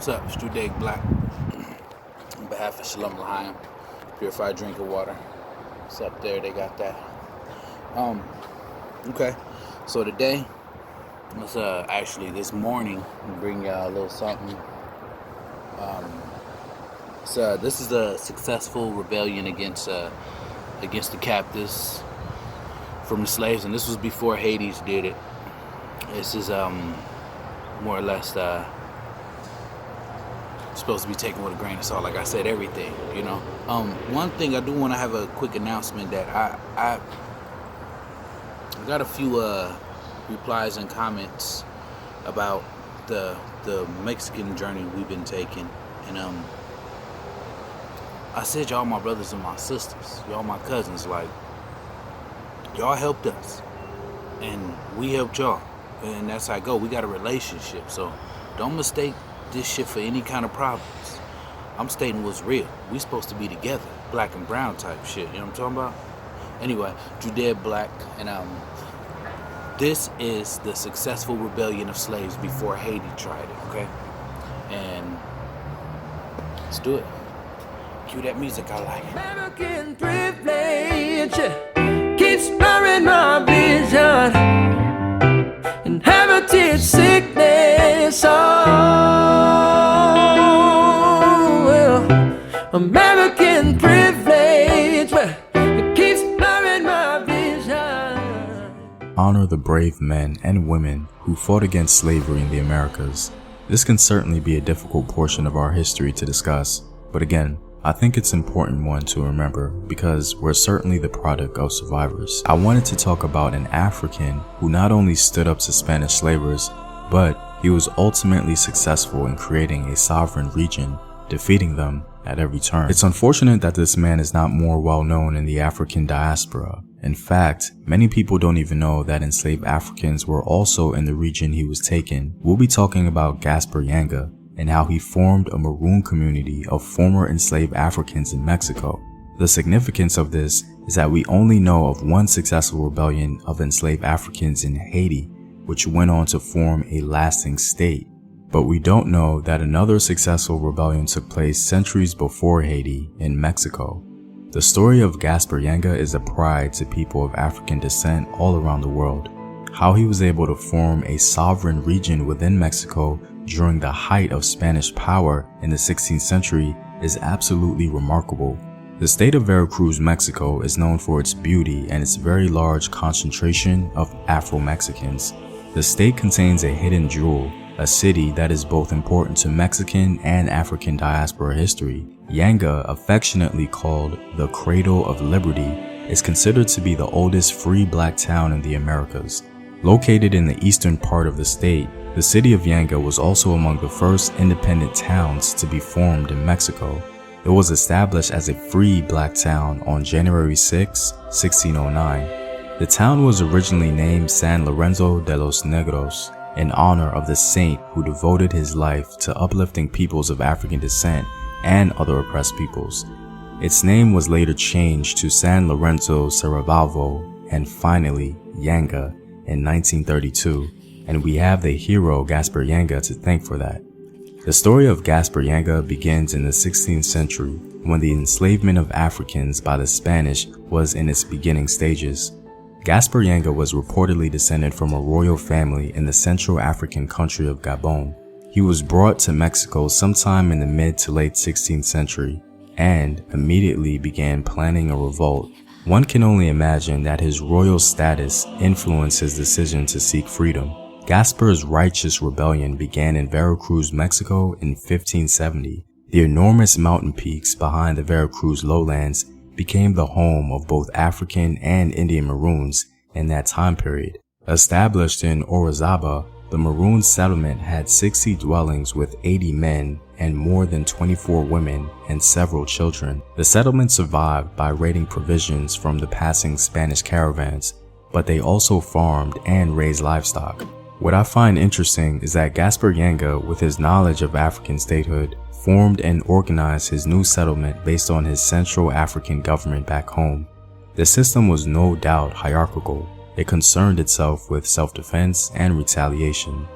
What's up? It's Day Black. On behalf of Shalom L'Chaim, purified drinking water. It's up there, they got that. Okay. So today, let's actually this morning bring y'all a little something. This is a successful rebellion against the captives from the slaves, and this was before Hades did it. This is more or less supposed to be taken with a grain of salt. Like I said, everything, you know. One thing I do want to have a quick announcement that I got a few replies and comments about the Mexican journey we've been taking, and I said y'all my brothers and my sisters, y'all my cousins, like y'all helped us and we helped y'all, and that's how I go. We got a relationship, so don't mistake this shit for any kind of problems. I'm stating what's real. We supposed to be together, black and brown type shit, you know what I'm talking about? Anyway, Day Black, and this is the successful rebellion of slaves before Haiti tried it, okay? And let's do it. Cue that music I like. American privilege keeps blurring my vision, and heritage sickness, American privilege it keeps blurring my vision. Honor the brave men and women who fought against slavery in the Americas. This can certainly be a difficult portion of our history to discuss, but again, I think it's an important one to remember because we're certainly the product of survivors. I wanted to talk about an African who not only stood up to Spanish slavers, but he was ultimately successful in creating a sovereign region, defeating them at every turn. It's unfortunate that this man is not more well known in the African diaspora. In fact, many people don't even know that enslaved Africans were also in the region he was taken. We'll be talking about Gaspar Yanga and how he formed a Maroon community of former enslaved Africans in Mexico. The significance of this is that we only know of one successful rebellion of enslaved Africans in Haiti, which went on to form a lasting state. But we don't know that another successful rebellion took place centuries before Haiti in Mexico. The story of Gaspar Yanga is a pride to people of African descent all around the world. How he was able to form a sovereign region within Mexico during the height of Spanish power in the 16th century is absolutely remarkable. The state of Veracruz, Mexico is known for its beauty and its very large concentration of Afro-Mexicans. The state contains a hidden jewel, a city that is both important to Mexican and African diaspora history. Yanga, affectionately called the Cradle of Liberty, is considered to be the oldest free black town in the Americas. Located in the eastern part of the state, the city of Yanga was also among the first independent towns to be formed in Mexico. It was established as a free black town on January 6, 1609. The town was originally named San Lorenzo de los Negros in honor of the saint who devoted his life to uplifting peoples of African descent and other oppressed peoples. Its name was later changed to San Lorenzo Saravalvo and finally Yanga in 1932. And we have the hero Gaspar Yanga to thank for that. The story of Gaspar Yanga begins in the 16th century when the enslavement of Africans by the Spanish was in its beginning stages. Gaspar Yanga was reportedly descended from a royal family in the Central African country of Gabon. He was brought to Mexico sometime in the mid to late 16th century and immediately began planning a revolt. One can only imagine that his royal status influenced his decision to seek freedom. Gaspar's righteous rebellion began in Veracruz, Mexico in 1570. The enormous mountain peaks behind the Veracruz lowlands became the home of both African and Indian Maroons in that time period. Established in Orizaba, the Maroon settlement had 60 dwellings with 80 men and more than 24 women and several children. The settlement survived by raiding provisions from the passing Spanish caravans, but they also farmed and raised livestock. What I find interesting is that Gaspar Yanga, with his knowledge of African statehood, formed and organized his new settlement based on his Central African government back home. The system was no doubt hierarchical. It concerned itself with self-defense and retaliation.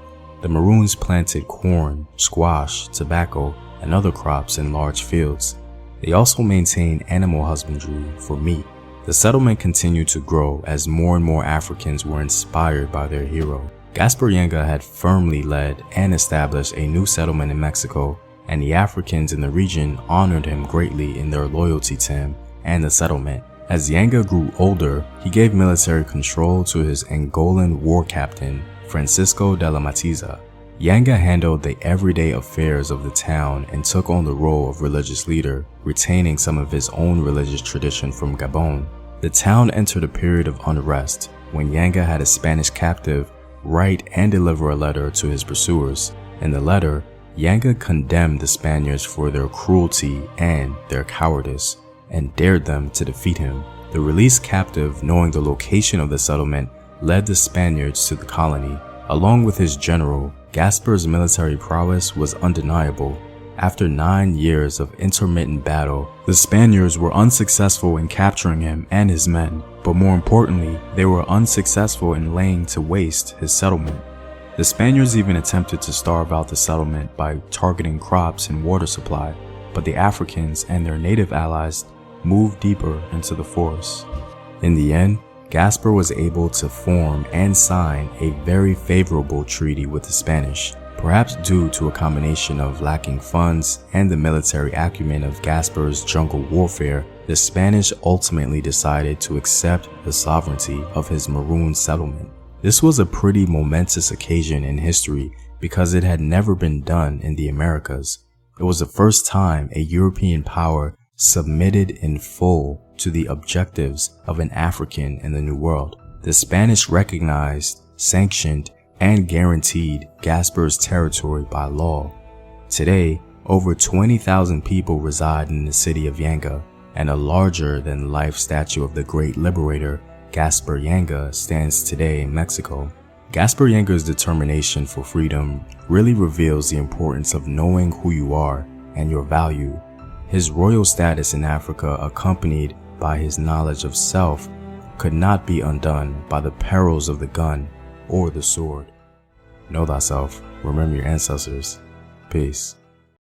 The Maroons planted corn, squash, tobacco, and other crops in large fields. They also maintained animal husbandry for meat. The settlement continued to grow as more and more Africans were inspired by their hero. Gaspar Yenga had firmly led and established a new settlement in Mexico, and the Africans in the region honored him greatly in their loyalty to him and the settlement. As Yenga grew older, he gave military control to his Angolan war captain, Francisco de la Matiza. Yenga handled the everyday affairs of the town and took on the role of religious leader, retaining some of his own religious tradition from Gabon. The town entered a period of unrest when Yenga had a Spanish captive write and deliver a letter to his pursuers. In the letter, Yenga condemned the Spaniards for their cruelty and their cowardice and dared them to defeat him. The released captive, knowing the location of the settlement, led the Spaniards to the colony. Along with his general, Gaspar's military prowess was undeniable. After 9 years of intermittent battle, the Spaniards were unsuccessful in capturing him and his men, but more importantly, they were unsuccessful in laying to waste his settlement. The Spaniards even attempted to starve out the settlement by targeting crops and water supply, but the Africans and their native allies moved deeper into the forest. In the end, Gaspar was able to form and sign a very favorable treaty with the Spanish. Perhaps due to a combination of lacking funds and the military acumen of Gaspar's jungle warfare, the Spanish ultimately decided to accept the sovereignty of his Maroon settlement. This was a pretty momentous occasion in history because it had never been done in the Americas. It was the first time a European power submitted in full to the objectives of an African in the New World. The Spanish recognized, sanctioned, and guaranteed Gaspar's territory by law. Today, over 20,000 people reside in the city of Yenga, and a larger-than-life statue of the great liberator Gaspar Yenga stands today in Mexico. Gaspar Yenga's determination for freedom really reveals the importance of knowing who you are and your value. His royal status in Africa, accompanied by his knowledge of self, could not be undone by the perils of the gun or the sword. Know thyself, remember your ancestors. Peace.